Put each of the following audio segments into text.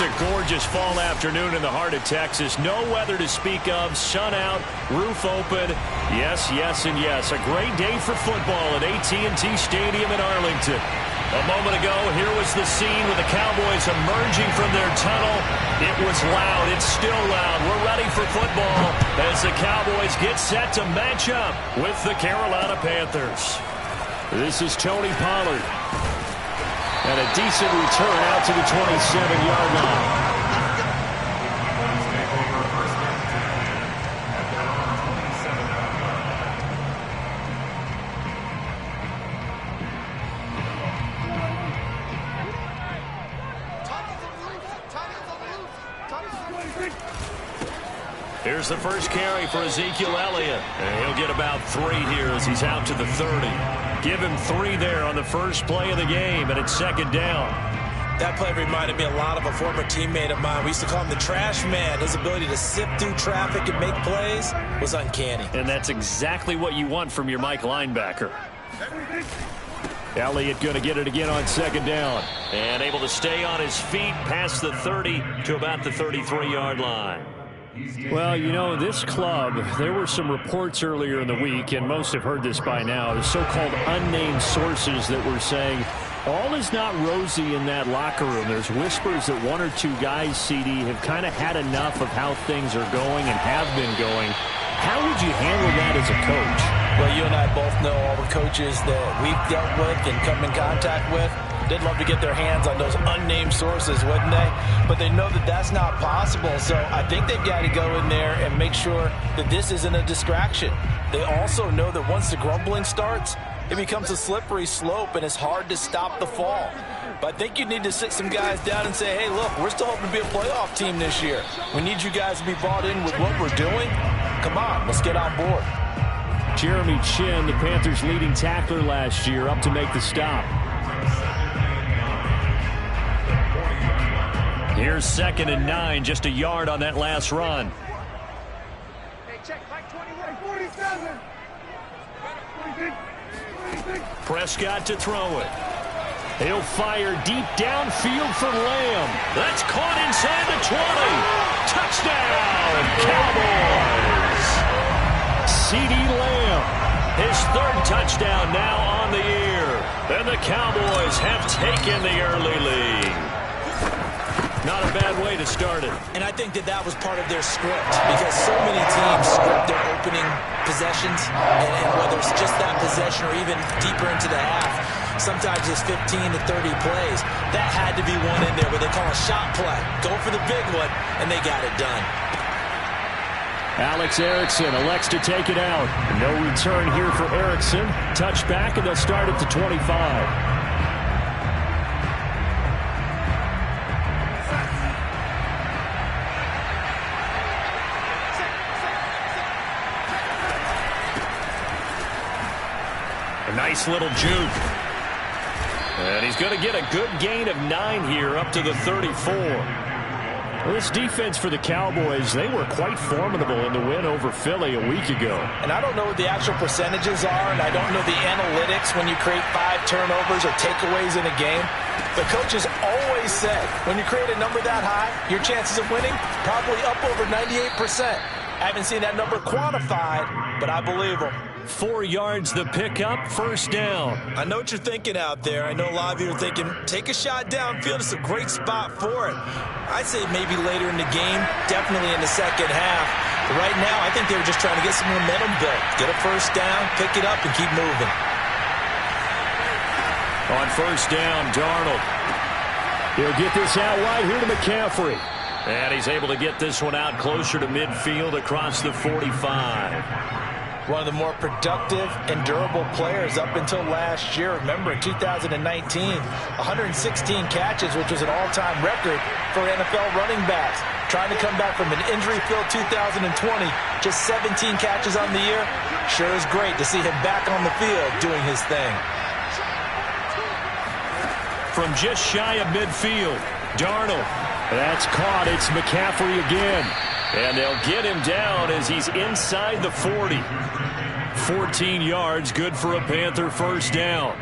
a gorgeous fall afternoon in the heart of Texas. No weather to speak of. Sun out, roof open. Yes, yes, and yes. A great day for football at AT&T Stadium in Arlington. A moment ago, here was the scene with the Cowboys emerging from their tunnel. It was loud. It's still loud. We're ready for football as the Cowboys get set to match up with the Carolina Panthers. This is Tony Pollard. And a decent return out to the 27-yard line. Here's the first carry for Ezekiel Elliott. And he'll get about 3 here as he's out to the 30. Give him 3 there on the first play of the game, and it's second down. That play reminded me a lot of a former teammate of mine. We used to call him the trash man. His ability to sift through traffic and make plays was uncanny. And that's exactly what you want from your Mike linebacker. Elliott going to get it again on second down. And able to stay on his feet past the 30 to about the 33-yard line. Well, you know, this club, there were some reports earlier in the week, and most have heard this by now, the so-called unnamed sources that were saying all is not rosy in that locker room. There's whispers that 1 or 2 guys, CD, have kind of had enough of how things are going and have been going. How would you handle that as a coach? Well, you and I both know all the coaches that we've dealt with and come in contact with. They'd love to get their hands on those unnamed sources, wouldn't they? But they know that that's not possible. So I think they've got to go in there and make sure that this isn't a distraction. They also know that once the grumbling starts, it becomes a slippery slope, and it's hard to stop the fall. But I think you need to sit some guys down and say, hey, look, we're still hoping to be a playoff team this year. We need you guys to be bought in with what we're doing. Come on, let's get on board. Jeremy Chin, the Panthers' leading tackler last year, up to make the stop. Here's 2nd and 9, just a yard on that last run. Hey, check, Mike 21, 47. Prescott to throw it. He'll fire deep downfield for Lamb. That's caught inside the 20. Touchdown, Cowboys. CD Lamb, his 3rd touchdown now on the year. And the Cowboys have taken the early lead. Not a bad way to start it. And I think that was part of their script, because so many teams script their opening possessions, and whether it's just that possession or even deeper into the half, sometimes it's 15 to 30 plays. That had to be one in there where they call a shot play. Go for the big one, and they got it done. Alex Erickson elects to take it out. No return here for Erickson. Touchback, and they'll start at the 25. Nice little juke. And he's going to get a good gain of 9 here up to the 34. This defense for the Cowboys, they were quite formidable in the win over Philly a week ago. And I don't know what the actual percentages are, and I don't know the analytics when you create 5 turnovers or takeaways in a game. The coaches always said, when you create a number that high, your chances of winning probably up over 98%. I haven't seen that number quantified, but I believe them. 4 yards the pickup, first down. I know what you're thinking out there. I know a lot of you are thinking, take a shot downfield. It's a great spot for it. I'd say maybe later in the game, definitely in the second half. But right now, I think they were just trying to get some momentum built. Get a first down, pick it up, and keep moving. On first down, Darnold. He'll get this out wide here to McCaffrey. And he's able to get this one out closer to midfield across the 45. One of the more productive and durable players up until last year. Remember, in 2019, 116 catches, which was an all-time record for NFL running backs. Trying to come back from an injury-filled 2020, just 17 catches on the year. Sure is great to see him back on the field doing his thing. From just shy of midfield, Darnold. That's caught. It's McCaffrey again. And they'll get him down as he's inside the 40. 14 yards, good for a Panther first down.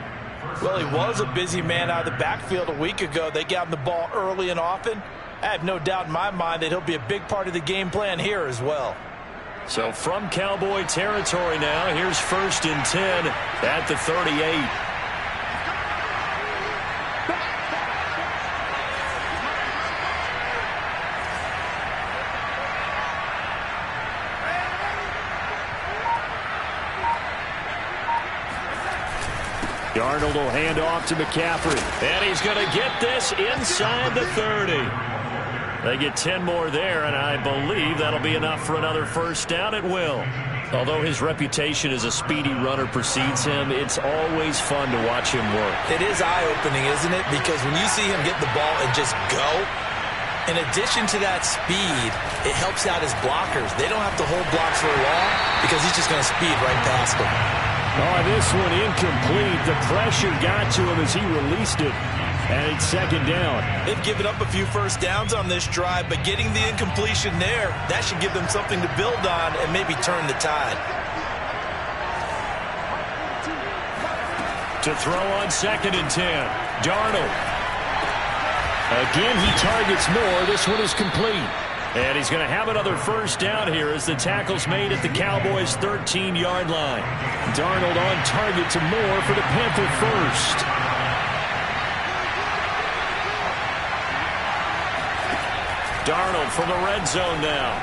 Well, he was a busy man out of the backfield a week ago. They got him the ball early and often. I have no doubt in my mind that he'll be a big part of the game plan here as well. So from Cowboy territory now, here's 1st and 10 at the 38. Darnold will hand off to McCaffrey. And he's going to get this inside the 30. They get 10 more there, and I believe that'll be enough for another 1st down at will. Although his reputation as a speedy runner precedes him, it's always fun to watch him work. It is eye-opening, isn't it? Because when you see him get the ball and just go, in addition to that speed, it helps out his blockers. They don't have to hold blocks for long because he's just going to speed right past them. Oh, this one incomplete. The pressure got to him as he released it. And it's 2nd down. They've given up a few 1st downs on this drive, but getting the incompletion there, that should give them something to build on and maybe turn the tide. To throw on 2nd and 10. Darnold. Again, he targets more. This one is complete. And he's going to have another 1st down here as the tackle's made at the Cowboys' 13-yard line. Darnold on target to Moore for the Panther 1st. Darnold from the red zone now.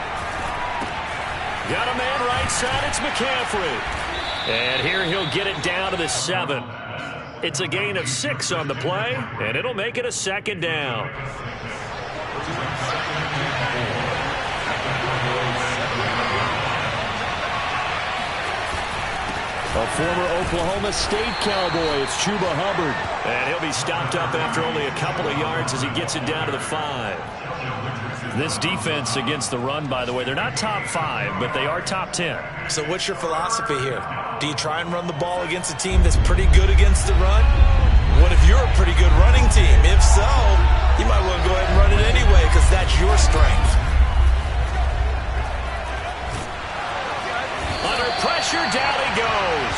Got a man right side. It's McCaffrey. And here he'll get it down to the 7. It's a gain of 6 on the play, and it'll make it a 2nd down. A former Oklahoma State Cowboy, it's Chuba Hubbard. And he'll be stopped up after only a couple of yards as he gets it down to the 5. This defense against the run, by the way, they're not top 5, but they are top 10. So what's your philosophy here? Do you try and run the ball against a team that's pretty good against the run? What if you're a pretty good running team? If so, you might want to go ahead and run it anyway because that's your strength. Under pressure, down he goes.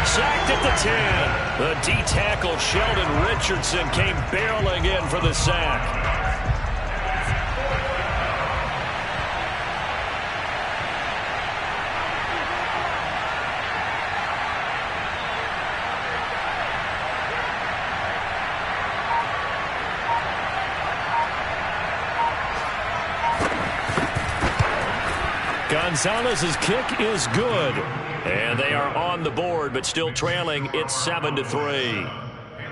Sacked at the 10. The D-tackle Sheldon Richardson came barreling in for the sack. Gonzalez's kick is good. And they are on the board, but still trailing. It's 7-3.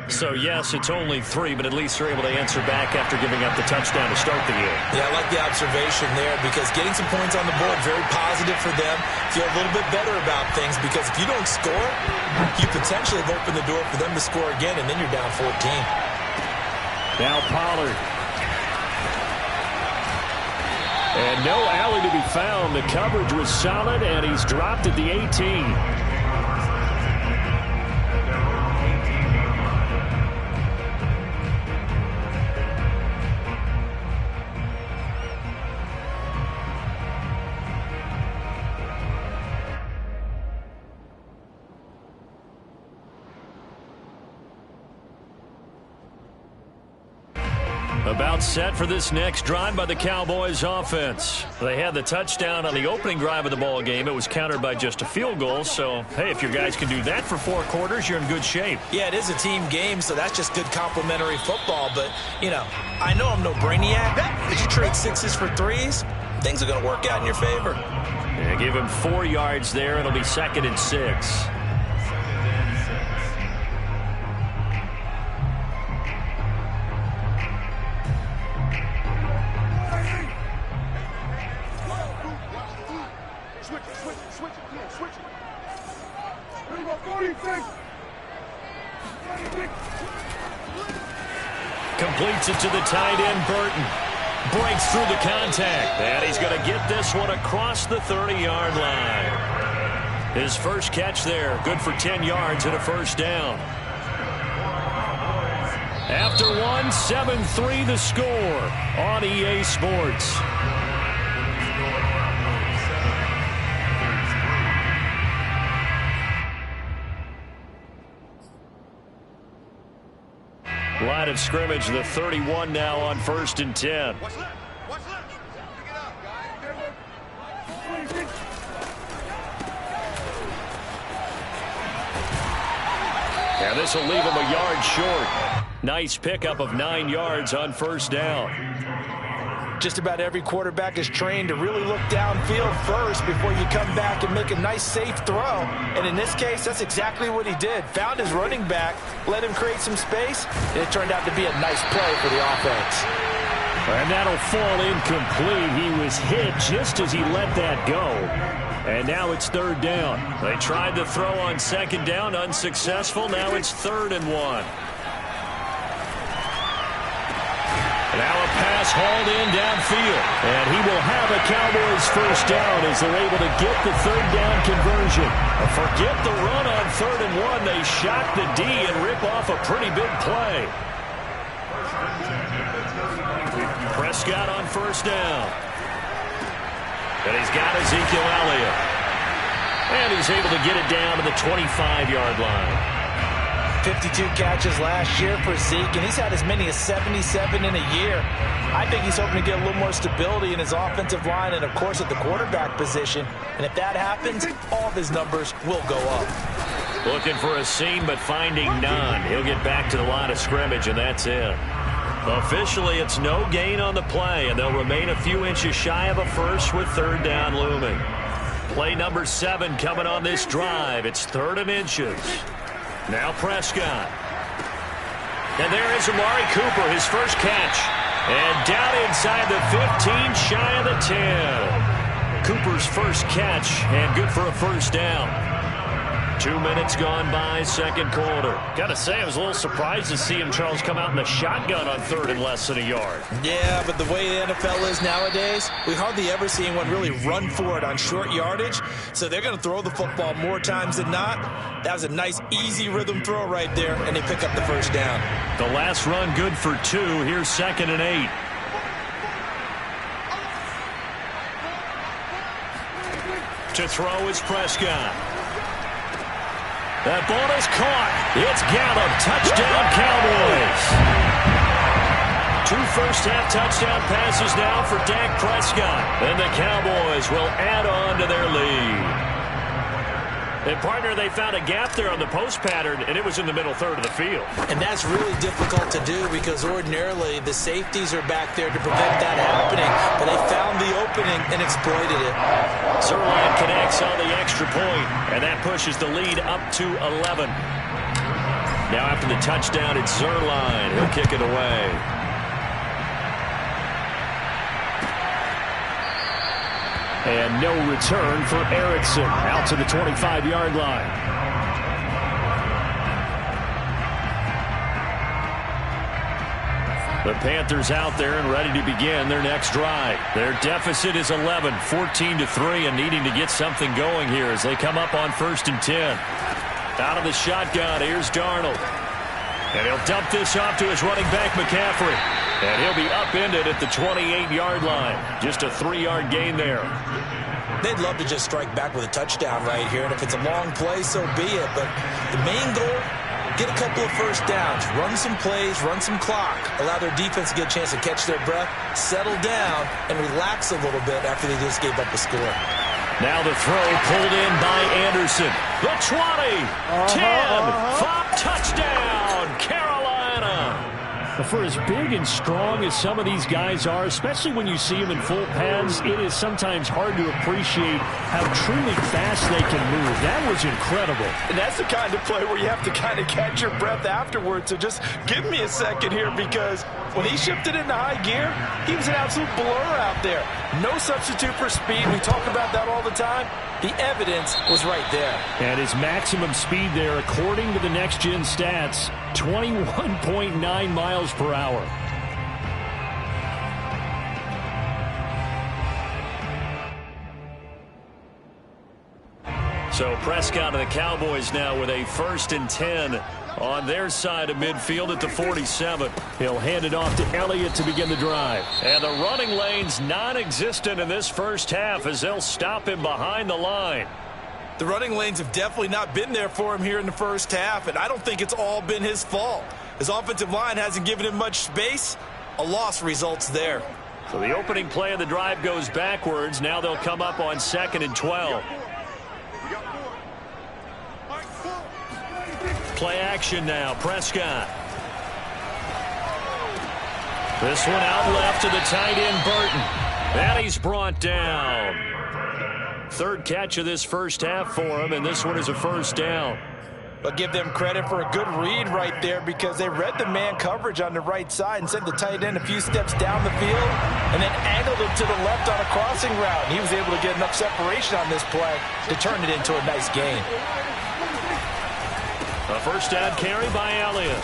So, yes, it's only 3, but at least they're able to answer back after giving up the touchdown to start the year. Yeah, I like the observation there because getting some points on the board, very positive for them. Feel a little bit better about things because if you don't score, you potentially have opened the door for them to score again, and then you're down 14. Now Pollard. And no alley to be found. The coverage was solid, and he's dropped at the 18. About set for this next drive by the Cowboys offense. They had the touchdown on the opening drive of the ball game. It was countered by just a field goal. So, hey, if your guys can do that for 4 quarters, you're in good shape. Yeah, it is a team game, so that's just good complementary football. But, you know, I know I'm no brainiac, but you trade 6s for 3s, things are going to work out in your favor. Yeah, give him 4 yards there. It'll be 2nd and 6. Completes it to the tight end, Burton. Breaks through the contact. And he's going to get this one across the 30-yard line. His first catch there. Good for 10 yards and a 1st down. After one, 7-3 the score on EA Sports. line of scrimmage. The 31 now on 1st and 10. What's left? What's left? Pick it up, guys. And this will leave him a yard short. Nice pickup of 9 yards on 1st down. Just about every quarterback is trained to really look downfield first before you come back and make a nice, safe throw. And in this case, that's exactly what he did. Found his running back, let him create some space, and it turned out to be a nice play for the offense. And that'll fall incomplete. He was hit just as he let that go. And now it's 3rd down. They tried to throw on 2nd down, unsuccessful. Now it's 3rd and 1. Now a pass hauled in downfield. And he will have a Cowboys 1st down as they're able to get the 3rd down conversion. Forget the run on 3rd and 1. They shot the D and rip off a pretty big play. Prescott on 1st down. And he's got Ezekiel Elliott. And he's able to get it down to the 25-yard line. 52 catches last year for Zeke, and he's had as many as 77 in a year. I think he's hoping to get a little more stability in his offensive line and, of course, at the quarterback position. And if that happens, all of his numbers will go up. Looking for a seam, but finding none. He'll get back to the line of scrimmage, and that's it. Officially, it's no gain on the play, and they'll remain a few inches shy of a first with 3rd down looming. Play number 7 coming on this drive. It's 3rd and inches. Now Prescott. And there is Amari Cooper, his first catch. And down inside the 15, shy of the 10. Cooper's first catch, and good for a 1st down. 2 minutes gone by, 2nd quarter. Got to say, I was a little surprised to see him, Charles, come out in the shotgun on 3rd and less than a yard. Yeah, but the way the NFL is nowadays, we hardly ever see anyone really run for it on short yardage. So they're going to throw the football more times than not. That was a nice, easy rhythm throw right there, and they pick up the 1st down. The last run good for 2. Here's 2nd and 8. To throw is Prescott. That ball is caught. It's Gallup. Touchdown, Cowboys. 2 first-half touchdown passes now for Dak Prescott. And the Cowboys will add on to their lead. And, partner, they found a gap there on the post pattern, and it was in the middle 3rd of the field. And that's really difficult to do because ordinarily the safeties are back there to prevent that happening. But they found the opening and exploited it. Zerline connects on the extra point, and that pushes the lead up to 11. Now after the touchdown, it's Zerline. He'll kick it away. And no return for Erickson out to the 25-yard line. The Panthers out there and ready to begin their next drive. Their deficit is 11, 14-3, and needing to get something going here as they come up on 1st and 10. Out of the shotgun, here's Darnold. And he'll dump this off to his running back, McCaffrey. And he'll be upended at the 28-yard line. Just a 3-yard gain there. They'd love to just strike back with a touchdown right here. And if it's a long play, so be it. But the main goal, get a couple of first downs, run some plays, run some clock, allow their defense to get a chance to catch their breath, settle down, and relax a little bit after they just gave up a score. Now the throw pulled in by Anderson. The 20, 10, 5, touchdown, Carolina. For as big and strong as some of these guys are, especially when you see them in full pads, it is sometimes hard to appreciate how truly fast they can move. That was incredible. And that's the kind of play where you have to kind of catch your breath afterwards. So just give me a second here, because when he shifted into high gear, he was an absolute blur out there. No substitute for speed. We talk about that all the time. The evidence was right there. And his maximum speed there, according to the next-gen stats, 21.9 miles per hour. So Prescott and the Cowboys now with a 1st and 10 on their side of midfield at the 47. He'll hand it off to Elliott to begin the drive. And the running lane's non-existent in this first half as they'll stop him behind the line. The running lanes have definitely not been there for him here in the first half, and I don't think it's all been his fault. His offensive line hasn't given him much space. A loss results there. So the opening play of the drive goes backwards. Now they'll come up on 2nd and 12. Play action now. Prescott. This one out left to the tight end, Burton. And he's brought down. 3rd catch of this first half for him, and this one is a first down. But give them credit for a good read right there because they read the man coverage on the right side and sent the tight end a few steps down the field and then angled him to the left on a crossing route. And he was able to get enough separation on this play to turn it into a nice gain. A first down carry by Elliott.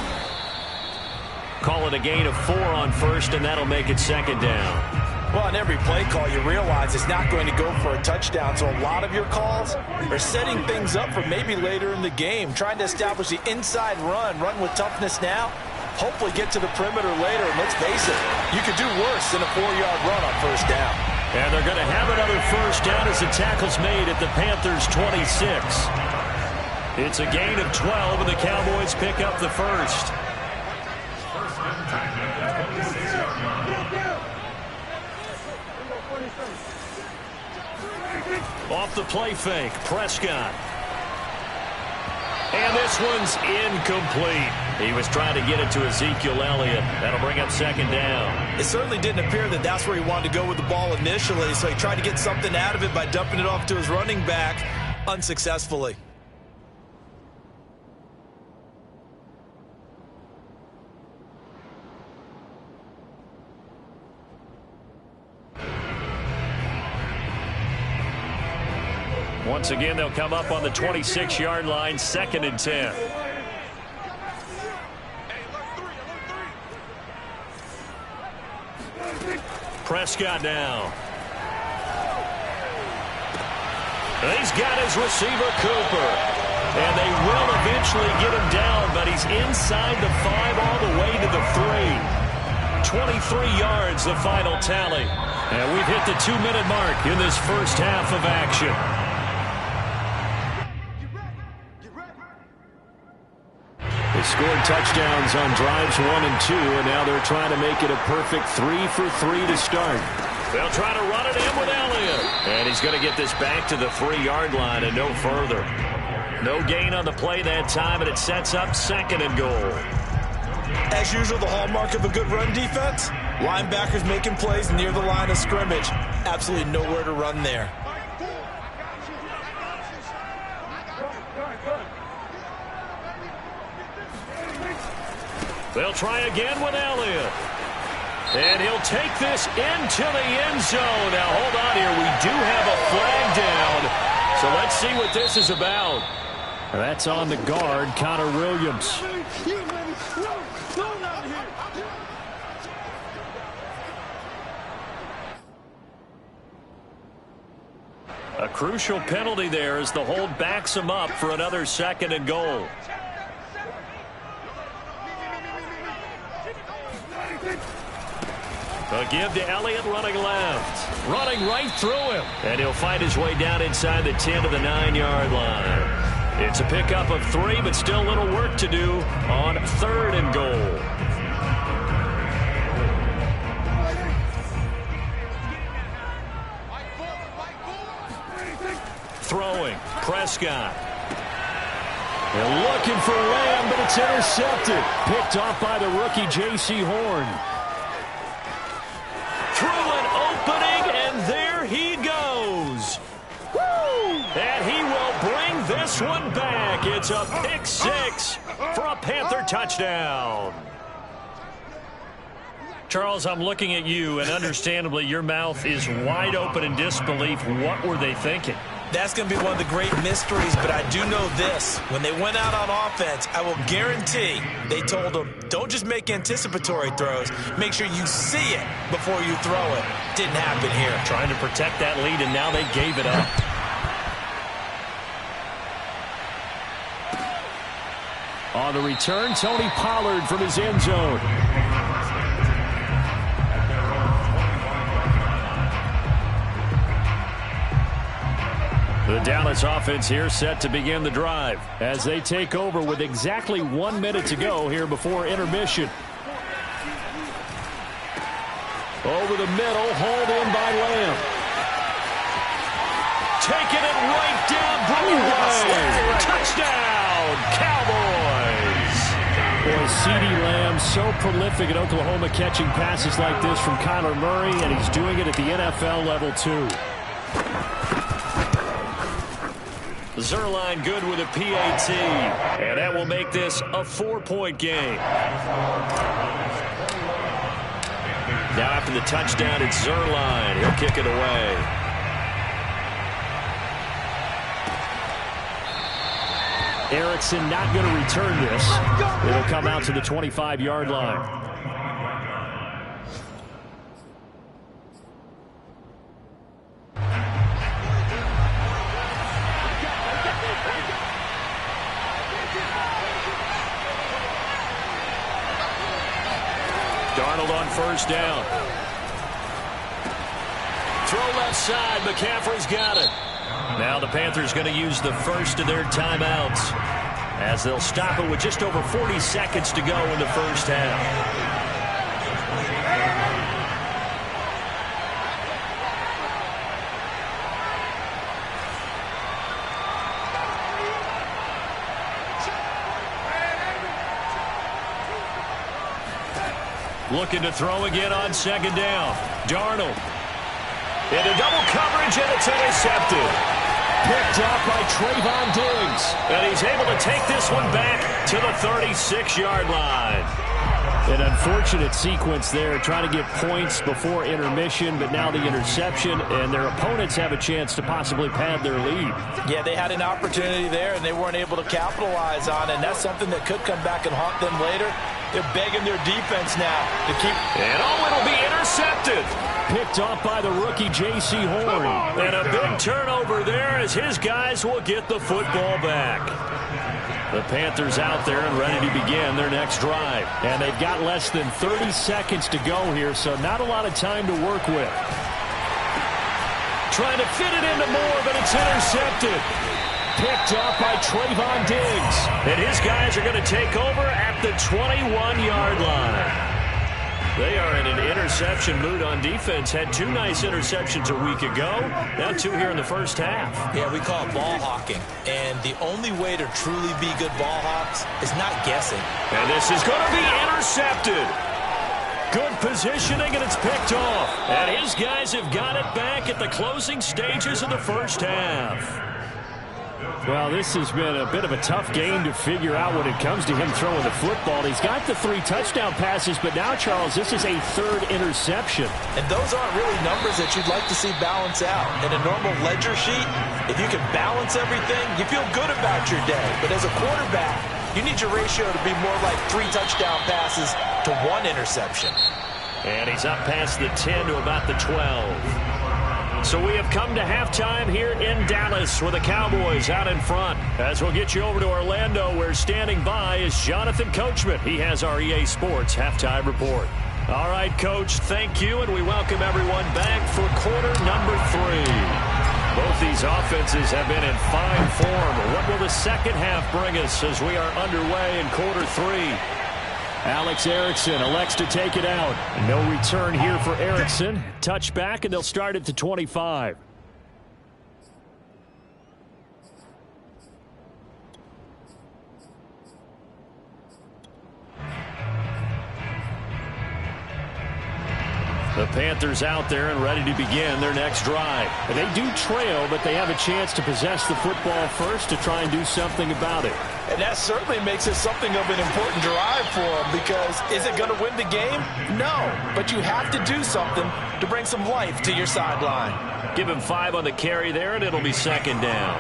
Call it a gain of 4 on first, and that'll make it 2nd down. Well, on every play call, you realize it's not going to go for a touchdown. So a lot of your calls are setting things up for maybe later in the game, trying to establish the inside run with toughness now, hopefully get to the perimeter later. And let's face it, you could do worse than a 4-yard run on first down. And they're going to have another first down as the tackle's made at the Panthers' 26. It's a gain of 12, and the Cowboys pick up the first. Off the play fake, Prescott. And this one's incomplete. He was trying to get it to Ezekiel Elliott. That'll bring up 2nd down. It certainly didn't appear that that's where he wanted to go with the ball initially, so he tried to get something out of it by dumping it off to his running back unsuccessfully. Once again, they'll come up on the 26-yard line, 2nd and 10. Prescott now. He's got his receiver, Cooper. And they will eventually get him down, but he's inside the 5 all the way to the 3. 23 yards, the final tally. And we've hit the 2-minute mark in this first half of action. They scored touchdowns on drives 1 and 2, and now they're trying to make it a perfect 3 for 3 to start. They'll try to run it in with Elliott. And he's going to get this back to the 3-yard line and no further. No gain on the play that time, and it sets up 2nd and goal. As usual, the hallmark of a good run defense, linebackers making plays near the line of scrimmage. Absolutely nowhere to run there. They'll try again with Elliott. And he'll take this into the end zone. Now, hold on here. We do have a flag down. So let's see what this is about. That's on the guard, Connor Williams. A crucial penalty there as the hold backs him up for another 2nd and goal. A give to Elliott running left. Running right through him. And he'll find his way down inside the 10 to the 9-yard line. It's a pickup of 3, but still a little work to do on 3rd and goal. Throwing. Prescott. They're looking for Lamb, but it's intercepted. Picked off by the rookie J.C. Horn. Through an opening, and there he goes. Woo! And he will bring this one back. It's a pick 6 for a Panther touchdown. Charles, I'm looking at you, and understandably your mouth is wide open in disbelief. What were they thinking? That's going to be one of the great mysteries, but I do know this. When they went out on offense, I will guarantee they told them, don't just make anticipatory throws. Make sure you see it before you throw it. Didn't happen here. Trying to protect that lead, and now they gave it up. On the return, Tony Pollard from his end zone. The The Dallas offense here set to begin the drive as they take over with exactly 1 minute to go here before intermission. Over the middle, hauled in by Lamb. Taking it right down Broadway. Touchdown, Cowboys. Boy, CeeDee Lamb so prolific at Oklahoma catching passes like this from Kyler Murray, and he's doing it at the NFL level too. Zerline good with a PAT, and that will make this a 4-point game. Now after the touchdown, it's Zerline. He'll kick it away. Erickson not going to return this. It'll come out to the 25-yard line. Darnold on first down. Throw left side. McCaffrey's got it. Now the Panthers going to use the first of their timeouts as they'll stop it with just over 40 seconds to go in the first half. Looking to throw again on second down. Darnold. Into double coverage, and it's intercepted. Picked up by Trayvon Diggs. And he's able to take this one back to the 36-yard line. An unfortunate sequence there, trying to get points before intermission, but now the interception, and their opponents have a chance to possibly pad their lead. Yeah, they had an opportunity there, and they weren't able to capitalize on it, and that's something that could come back and haunt them later. They're begging their defense now to keep. And it'll be intercepted. Picked off by the rookie J.C. Horn. And a big turnover there as his guys will get the football back. The Panthers out there and ready to begin their next drive. And they've got less than 30 seconds to go here, so not a lot of time to work with. Trying to fit it into Moore, but it's intercepted. Picked up by Trayvon Diggs. And his guys are going to take over at the 21-yard line. They are in an interception mood on defense. Had 2 nice interceptions a week ago. Now 2 here in the first half. Yeah, we call it ball hawking. And the only way to truly be good ball hawks is not guessing. And this is going to be intercepted. Good positioning, and it's picked off. And his guys have got it back at the closing stages of the first half. Well, this has been a bit of a tough game to figure out when it comes to him throwing the football. He's got the 3 touchdown passes, but now, Charles, this is a 3rd interception. And those aren't really numbers that you'd like to see balance out. In a normal ledger sheet, if you can balance everything, you feel good about your day. But as a quarterback, you need your ratio to be more like 3 touchdown passes to 1 interception. And he's up past the 10 to about the 12. So we have come to halftime here in Dallas with the Cowboys out in front. As we'll get you over to Orlando, where standing by is Jonathan Coachman. He has our EA Sports halftime report. All right, Coach, thank you, and we welcome everyone back for quarter number 3. Both these offenses have been in fine form. What will the second half bring us as we are underway in quarter 3? Alex Erickson elects to take it out. No return here for Erickson. Touchback, and they'll start at the 25. The Panthers out there and ready to begin their next drive. They do trail, but they have a chance to possess the football first to try and do something about it. And that certainly makes it something of an important drive for them, because is it going to win the game? No, but you have to do something to bring some life to your sideline. Give him 5 on the carry there, and it'll be second down.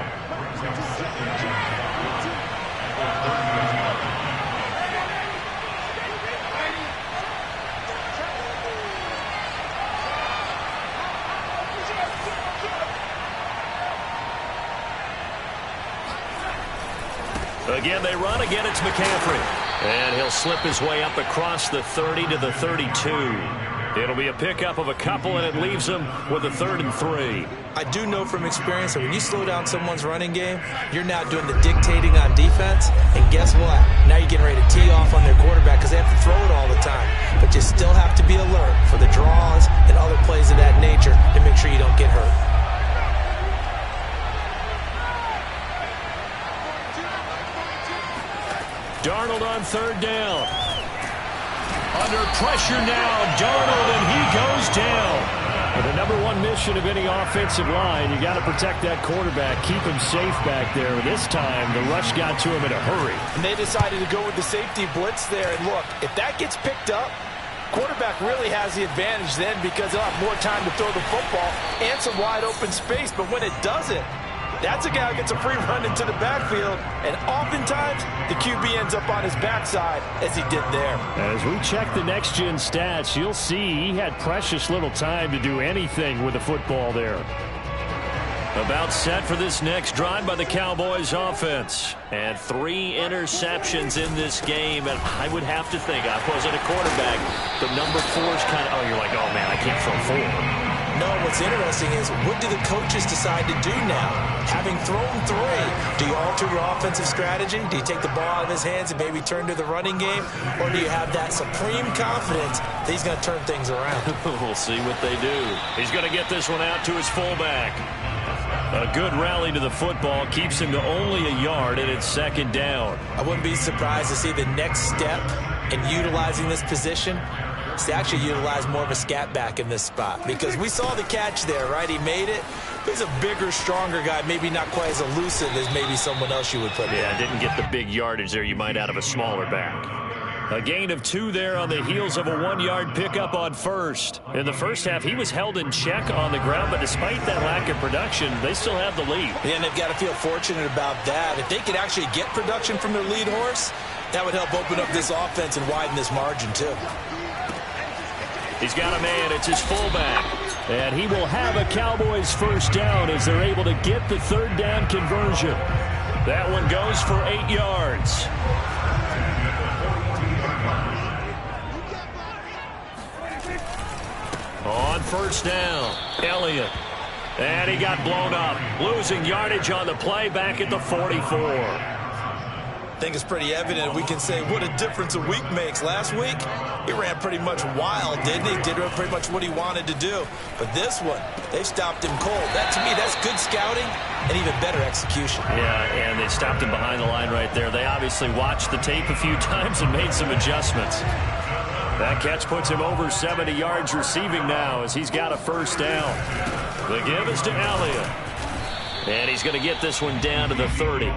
Again, they run. Again, it's McCaffrey. And he'll slip his way up across the 30 to the 32. It'll be a pickup of a couple, and it leaves them with a 3rd and 3. I do know from experience that when you slow down someone's running game, you're now doing the dictating on defense. And guess what? Now you're getting ready to tee off on their quarterback because they have to throw it all the time. But you still have to be alert for the draws and other plays of that nature to make sure you don't get hurt. Darnold on 3rd down. Under pressure now, Darnold, and he goes down. Well, the number one mission of any offensive line, you got to protect that quarterback, keep him safe back there. This time, the rush got to him in a hurry. And they decided to go with the safety blitz there. And look, if that gets picked up, quarterback really has the advantage then because he'll have more time to throw the football and some wide open space. But when it doesn't, that's a guy who gets a free run into the backfield, and oftentimes the QB ends up on his backside as he did there. As we check the next-gen stats, you'll see he had precious little time to do anything with the football there. About set for this next drive by the Cowboys offense. And 3 interceptions in this game, and I would have to think, I wasn't a quarterback, but number 4 is kind of, you're like, oh man, I can't throw 4. No, what's interesting is what do the coaches decide to do now? Having thrown 3, do you alter your offensive strategy? Do you take the ball out of his hands and maybe turn to the running game? Or do you have that supreme confidence that he's going to turn things around? We'll see what they do. He's going to get this one out to his fullback. A good rally to the football keeps him to only a yard, and it's 2nd down. I wouldn't be surprised to see the next step in utilizing this position is to actually utilize more of a scat back in this spot, because we saw the catch there, right? He made it. He's a bigger, stronger guy, maybe not quite as elusive as maybe someone else you would put in. Yeah, didn't get the big yardage there you might out of a smaller back. A gain of 2 there on the heels of a 1-yard pickup on 1st. In the first half, he was held in check on the ground, but despite that lack of production, they still have the lead. And they've got to feel fortunate about that. If they could actually get production from their lead horse, that would help open up this offense and widen this margin too. He's got a man. It's his fullback. And he will have a Cowboys 1st down as they're able to get the 3rd down conversion. That one goes for 8 yards. On 1st down, Elliott. And he got blown up. Losing yardage on the play back at the 44. I think it's pretty evident. We can say what a difference a week makes. Last week, he ran pretty much wild, didn't he? Did pretty much what he wanted to do. But this one, they stopped him cold. That, to me, that's good scouting and even better execution. Yeah, and they stopped him behind the line right there. They obviously watched the tape a few times and made some adjustments. That catch puts him over 70 yards receiving now as he's got a 1st down. The give is to Elliott. And he's going to get this one down to the 30.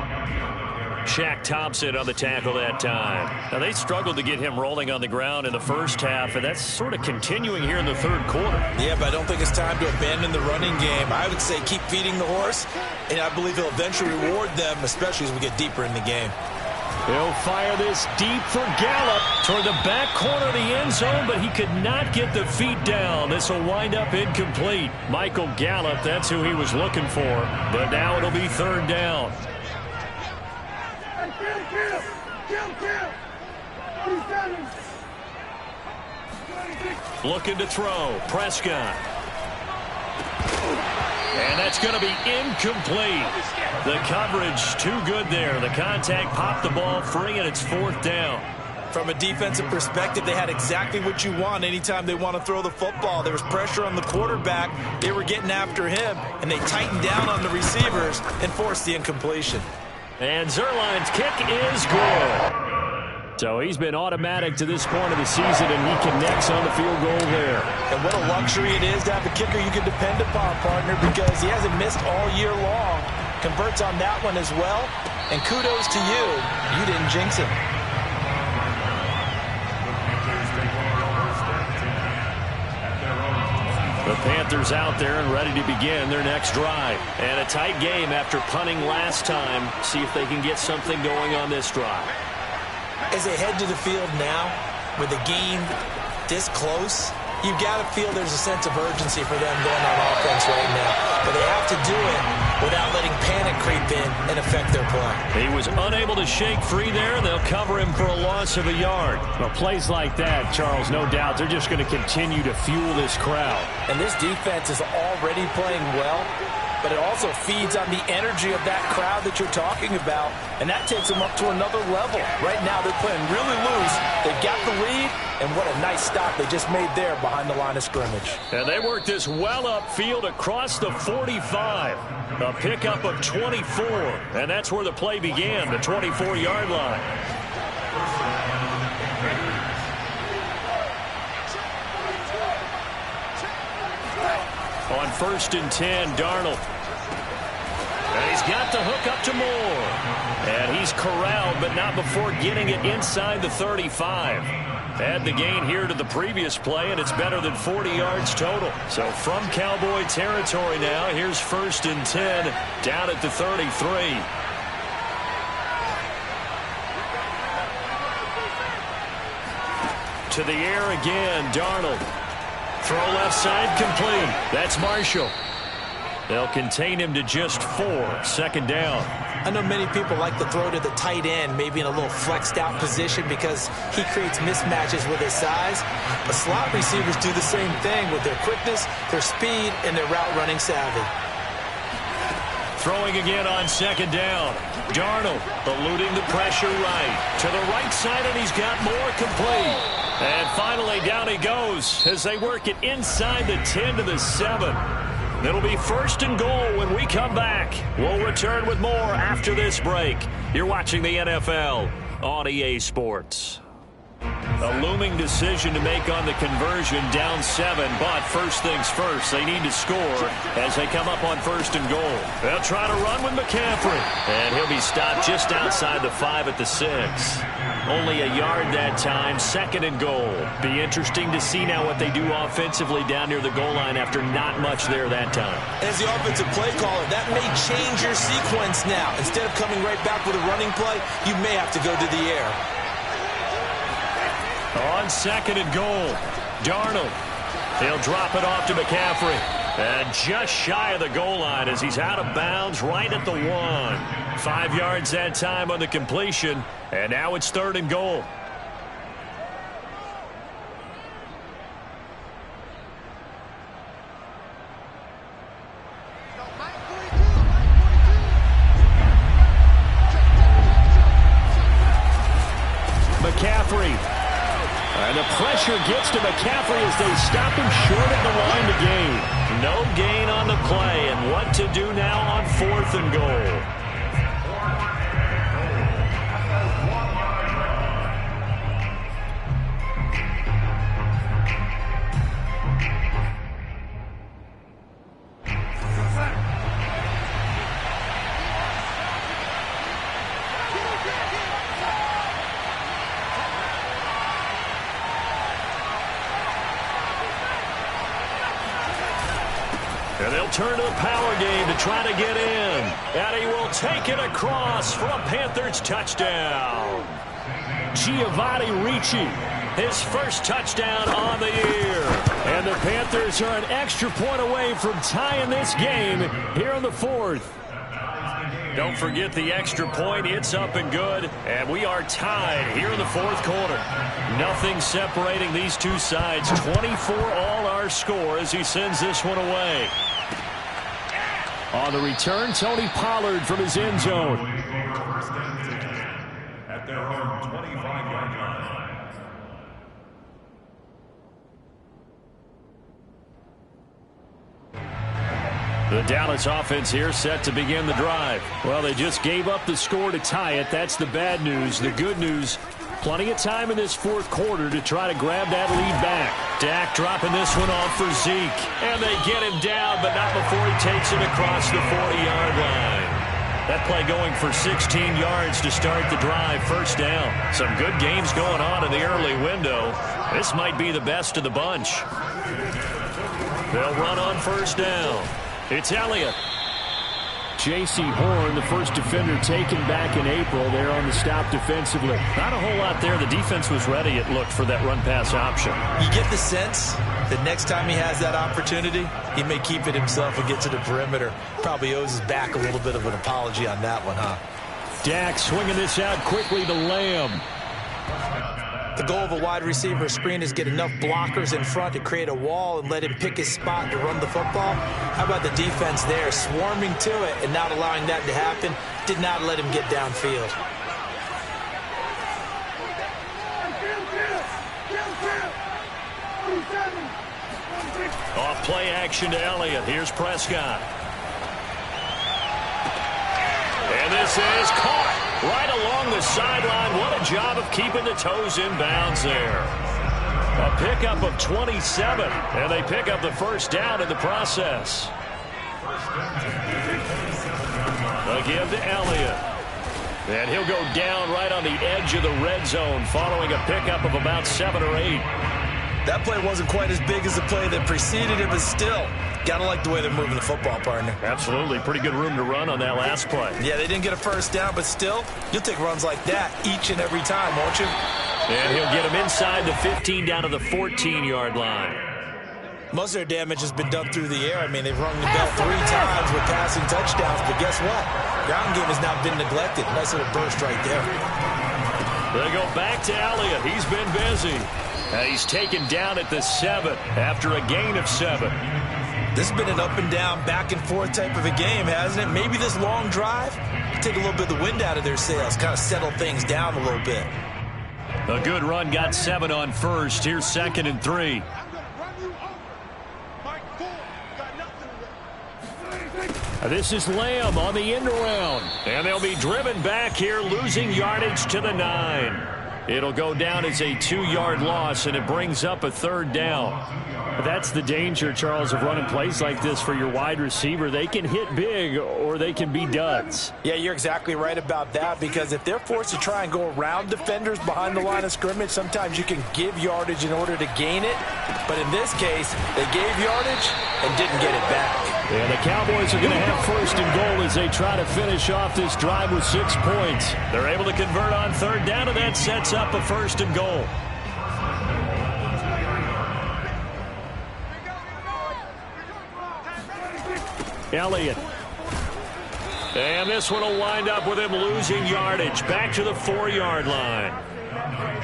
Shaq Thompson on the tackle that time. Now, they struggled to get him rolling on the ground in the first half, and that's sort of continuing here in the 3rd quarter. Yeah, but I don't think it's time to abandon the running game. I would say keep feeding the horse, and I believe he'll eventually reward them, especially as we get deeper in the game. He'll fire this deep for Gallup toward the back corner of the end zone, but he could not get the feet down. This will wind up incomplete. Michael Gallup, that's who he was looking for, but now it'll be 3rd down. Looking to throw. Prescott. And that's going to be incomplete. The coverage too good there. The contact popped the ball free, and it's 4th down. From a defensive perspective, they had exactly what you want anytime they want to throw the football. There was pressure on the quarterback. They were getting after him, and they tightened down on the receivers and forced the incompletion. And Zerline's kick is good. So he's been automatic to this point of the season, and he connects on the field goal there. And what a luxury it is to have a kicker you can depend upon, partner, because he hasn't missed all year long. Converts on that one as well. And kudos to you. You didn't jinx him. The Panthers out there and ready to begin their next drive. And a tight game after punting last time. See if they can get something going on this drive. As they head to the field now, with the game this close, you've got to feel there's a sense of urgency for them going on offense right now. But they have to do it without letting panic creep in and affect their play. He was unable to shake free there, and they'll cover him for a loss of a yard. Well, plays like that, Charles, no doubt, they're just going to continue to fuel this crowd. And this defense is already playing well, but it also feeds on the energy of that crowd that you're talking about, and that takes them up to another level. Right now, they're playing really loose. They've got the lead, and what a nice stop they just made there behind the line of scrimmage. And they worked this well upfield across the 45. A pickup of 24, and that's where the play began, the 24-yard line. On 1st and 10, Darnold. And he's got the hook up to Moore. And he's corralled, but not before getting it inside the 35. Add the gain here to the previous play, and it's better than 40 yards total. So from Cowboy territory now, here's 1st and 10 down at the 33. To the air again, Darnold. Throw left side complete. That's Marshall. They'll contain him to just 4. 2nd down. I know many people like to throw to the tight end, maybe in a little flexed out position because he creates mismatches with his size. But slot receivers do the same thing with their quickness, their speed, and their route running savvy. Throwing again on 2nd down. Darnold eluding the pressure right. To the right side, and he's got more complete. And finally, down he goes as they work it inside the 10 to the 7. It'll be 1st and goal when we come back. We'll return with more after this break. You're watching the NFL on EA Sports. A looming decision to make on the conversion, down 7, but first things first, they need to score as they come up on 1st and goal. They'll try to run with McCaffrey, and he'll be stopped just outside the 5 at the 6. Only a yard that time, 2nd and goal. Be interesting to see now what they do offensively down near the goal line after not much there that time. As the offensive play caller, that may change your sequence now. Instead of coming right back with a running play, you may have to go to the air. On 2nd and goal, Darnold. He'll drop it off to McCaffrey. And just shy of the goal line as he's out of bounds right at the 1. 5 yards that time on the completion. And now it's 3rd and goal. McCaffrey. And the pressure gets to McCaffrey as they stop him short at the line to gain. No gain on the play, and what to do now on 4th and goal. And they'll turn to the power game to try to get in. And he will take it across for a Panthers touchdown. Giovanni Ricci, his first touchdown on the year. And the Panthers are an extra point away from tying this game here in the 4th. Don't forget the extra point. It's up and good. And we are tied here in the 4th quarter. Nothing separating these two sides. 24 all our score as he sends this one away. On the return, Tony Pollard from his end zone. At their own 25-yard line. The Dallas offense here set to begin the drive. Well, they just gave up the score to tie it. That's the bad news. The good news, plenty of time in this 4th quarter to try to grab that lead back. Dak dropping this one off for Zeke. And they get him down, but not before he takes it across the 40-yard line. That play going for 16 yards to start the drive. 1st down. Some good games going on in the early window. This might be the best of the bunch. They'll run on 1st down. It's Elliott. J.C. Horn, the first defender taken back in April, there on the stop defensively. Not a whole lot there. The defense was ready, it looked, for that run-pass option. You get the sense The next time he has that opportunity, he may keep it himself and get to the perimeter. Probably owes his back a little bit of an apology on that one, huh? Dak swinging this out quickly to Lamb. The goal of a wide receiver screen is get enough blockers in front to create a wall and let him pick his spot to run the football. How about the defense there, swarming to it and not allowing that to happen? Did not let him get downfield. Off play action to Elliott. Here's Prescott. And this is caught right along the sideline. What a job of keeping the toes in bounds there. A pickup of 27, and they pick up the first down in the process. A give to Elliott. And he'll go down right on the edge of the red zone following a pickup of about 7 or 8. That play wasn't quite as big as the play that preceded it, but still, gotta like the way they're moving the football, partner. Absolutely. Pretty good room to run on that last play. Yeah, they didn't get a first down, but still, you'll take runs like that each and every time, won't you? And he'll get him inside the 15 down to the 14-yard line. Most of their damage has been done through the air. I mean, they've rung the bell 3 times with passing touchdowns, but guess what? Ground game has now been neglected. Nice little burst right there. They go back to Elliott. He's been busy. He's taken down at the 7 after a gain of 7. This has been an up and down, back and forth type of a game, hasn't it? Maybe this long drive take a little bit of the wind out of their sails, kind of settle things down a little bit. A good run, got 7 on first. Here's 2nd and 3. This is Lamb on the end around. And they'll be driven back here, losing yardage to the 9. It'll go down as a 2-yard loss, and it brings up a 3rd down. That's the danger, Charles, of running plays like this for your wide receiver. They can hit big or they can be duds. Yeah, you're exactly right about that, because if they're forced to try and go around defenders behind the line of scrimmage, sometimes you can give yardage in order to gain it. But in this case, they gave yardage and didn't get it back. And the Cowboys are going to have 1st and goal as they try to finish off this drive with 6 points. They're able to convert on 3rd down, and that sets up a 1st and goal. Elliott. And this one will wind up with him losing yardage. Back to the 4-yard line.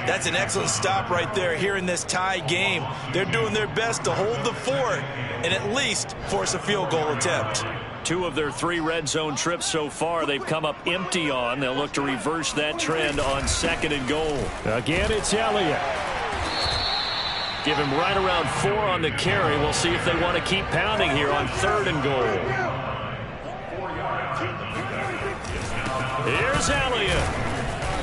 That's an excellent stop right there here in this tie game. They're doing their best to hold the fort and at least force a field goal attempt. 2 of their 3 red zone trips so far they've come up empty on. They'll look to reverse that trend on 2nd and goal. Again, it's Elliott. Give him right around 4 on the carry. We'll see if they want to keep pounding here on 3rd and goal. Here's Elliott.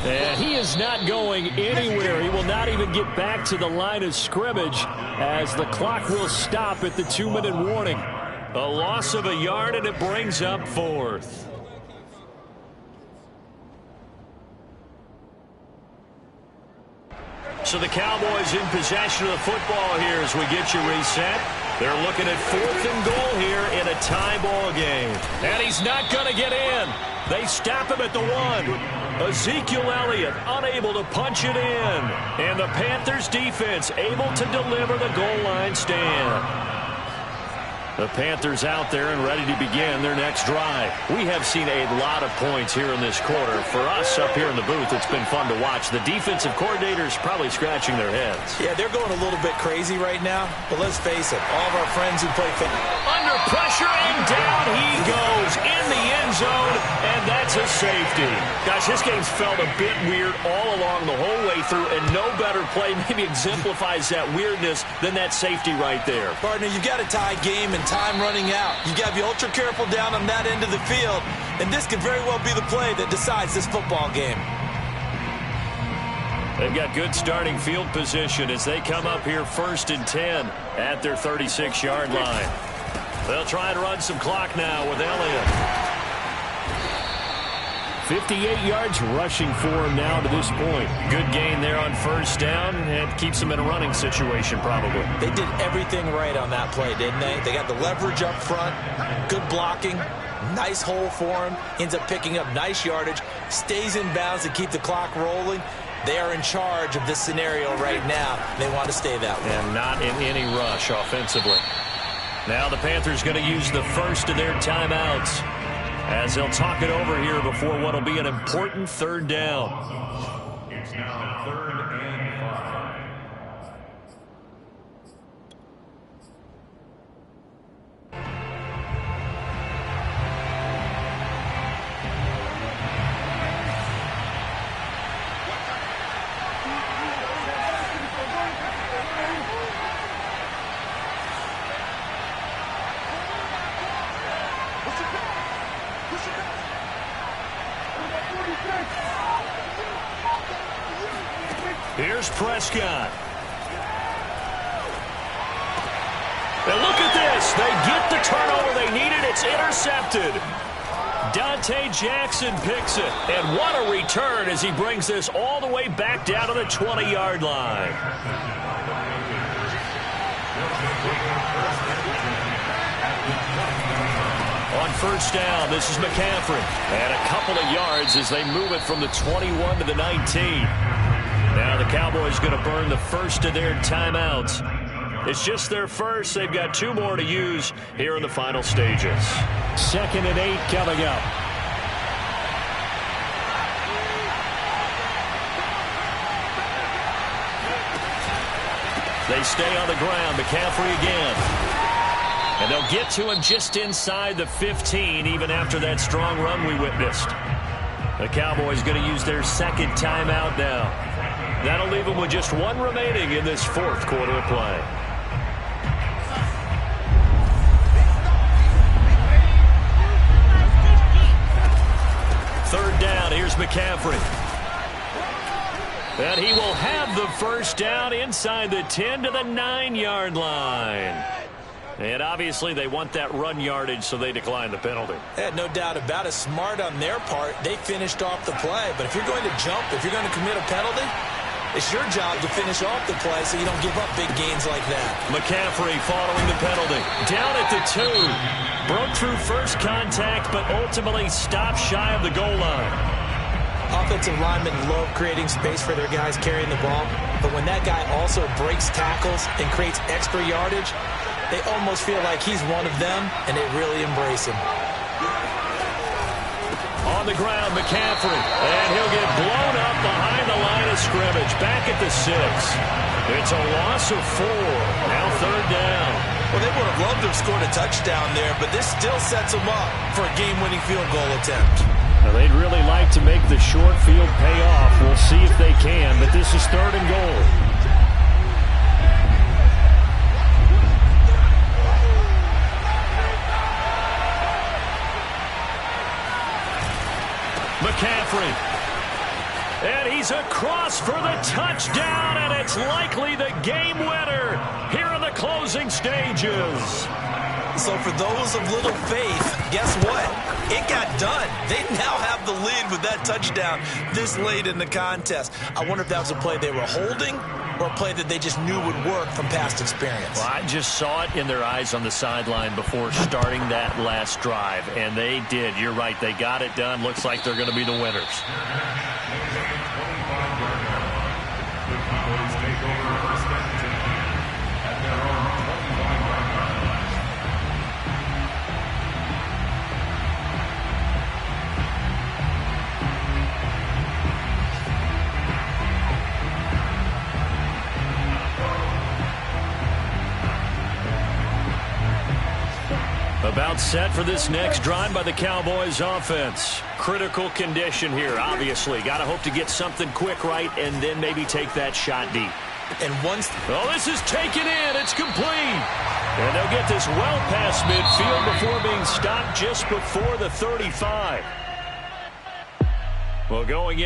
And he is not going anywhere. He will not even get back to the line of scrimmage as the clock will stop at the 2-minute warning. A loss of a yard, and it brings up 4th. So the Cowboys in possession of the football here as we get you reset. They're looking at 4th and goal here in a tie ball game. And he's not going to get in. They stop him at the 1. Ezekiel Elliott unable to punch it in. And the Panthers defense able to deliver the goal line stand. The Panthers out there and ready to begin their next drive. We have seen a lot of points here in this quarter. For us up here in the booth, it's been fun to watch. The defensive coordinators probably scratching their heads. Yeah, they're going a little bit crazy right now. But let's face it, all of our friends who play under pressure, and down he goes in the end zone, and that's a safety. Gosh, this game's felt a bit weird all along the whole way through, and no better play maybe exemplifies that weirdness than that safety right there. Partner, you've got a tie game and time running out. You got to be ultra careful down on that end of the field, and this could very well be the play that decides this football game. They've got good starting field position as they come up here 1st and 10 at their 36-yard line. They'll try and run some clock now with Elliott. 58 yards rushing for him now to this point. Good gain there on 1st down, and keeps him in a running situation probably. They did everything right on that play, didn't they? They got the leverage up front, good blocking, nice hole for him, ends up picking up nice yardage, stays in bounds to keep the clock rolling, They are in charge of this scenario right now. They want to stay that way. And not in any rush offensively. Now the Panthers going to use the first of their timeouts as they'll talk it over here before what will be an important third down. It's now 3rd and 5. Here's Prescott. And look at this. They get the turnover they needed. It's intercepted. Dante Jackson picks it. And what a return as he brings this all the way back down to the 20-yard line. On first down, this is McCaffrey. And a couple of yards as they move it from the 21 to the 19. Now the Cowboys going to burn the first of their timeouts. It's just their first. They've got 2 more to use here in the final stages. 2nd and 8 coming up. They stay on the ground. McCaffrey again. And they'll get to him just inside the 15, even after that strong run we witnessed. The Cowboys going to use their 2nd timeout now. That'll leave them with just 1 remaining in this 4th quarter of play. Third down, here's McCaffrey. And he will have the first down inside the 10 to the 9-yard line. And obviously they want that run yardage, so they decline the penalty. No doubt about it. Smart on their part. They finished off the play. But if you're going to jump, if you're going to commit a penalty, it's your job to finish off the play so you don't give up big gains like that. McCaffrey following the penalty. Down at the 2. Broke through first contact, but ultimately stopped shy of the goal line. Offensive linemen love creating space for their guys carrying the ball. But when that guy also breaks tackles and creates extra yardage, they almost feel like he's one of them, and they really embrace him. On the ground, McCaffrey. And he'll get blown up behind the line of scrimmage. Back at the 6. It's a loss of 4. Now 3rd down. Well, they would have loved to have scored a touchdown there, but this still sets them up for a game-winning field goal attempt. Now, they'd really like to make the short field pay off. We'll see if they can, but this is 3rd and goal. McCaffrey. And he's across for the touchdown, and it's likely the game winner here in the closing stages. So for those of little faith, guess what? It got done. They now have the lead with that touchdown this late in the contest. I wonder if that was a play they were holding or a play that they just knew would work from past experience. Well, I just saw it in their eyes on the sideline before starting that last drive, and they did. You're right. They got it done. Looks like they're going to be the winners. About set for this next drive by the Cowboys offense. Critical condition here, obviously. Got to hope to get something quick right and then maybe take that shot deep. And once... Oh, this is taken in. It's complete. And they'll get this well past midfield before being stopped just before the 35. Well, going in.